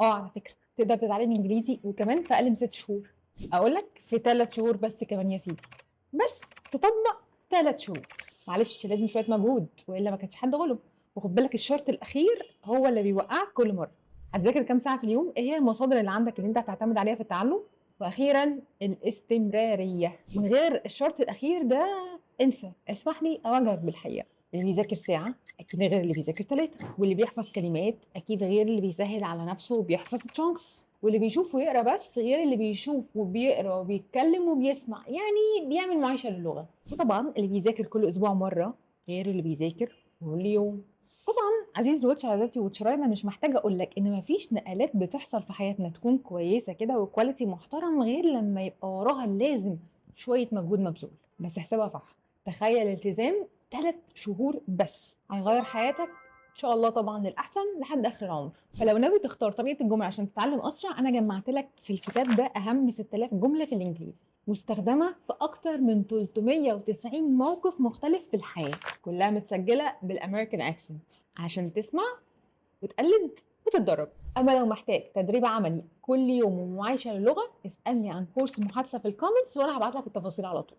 على فكرة تقدر تتعلم إنجليزي وكمان في أقل من 6 شهور، أقول لك في 3 شهور بس كمان يا سيدي، بس تطبّق 3 شهور، معلش لازم شوية مجهود وإلا ما كانش حد غلب، وخُد بالك الشرط الأخير هو اللي بيوقّعك كل مرّة. هتذاكر كام ساعة في اليوم؟ إيه هي المصادر اللي عندك اللي أنت هتعتمد عليها في التعلُّم؟ وأخيرًا الاستمرارية، من غير الشرط الأخير ده انسى، اسمح لي أواجهك بالحقيقة، اللي بيذاكر ساعة أكيد غير اللي بيذاكر 3، واللي بيحفظ كلمات أكيد غير اللي بيسهّل على نَفْسه وبيحفظ chunks، واللي بيشوف ويقرا بس غير اللي بيشوف وبيقرا وبيتكلم وبيسمع، يعني بيعمل معايشة للغة. وطبعًا اللي بيذاكر كل أسبوع مرّة غير اللي بيذاكر كل يوم. طبعًا عزيزي الwatch على ذاتي watcher أنا مش محتاجة أقول لك إن ما فيش نقلات بتحصل في حياتنا تكون كويسة كده وquality محترم غير لمّا يبقى وراها لازم شوية مجهود مبذول، بس احسبها صح. تخيل التزام 3 شهور بس هيغيّر حياتك إن شاء الله طبعًا للأحسن لحد آخر العمر. فلو ناوي تختار طريقة الجمل عشان تتعلم أسرع، أنا جمعت لك في الكتاب ده أهم 6000 جملة في الإنجليزي، مستخدمة في أكتر من 390 موقف مختلف في الحياة، كلها متسجلة بالأمريكان accent عشان تسمع وتقلد وتتدرب. أما لو محتاج تدريب عملي كل يوم ومعايشة للغة، اسألني عن كورس محادثة في الكومنتس وأنا هابعت لك التفاصيل على طول.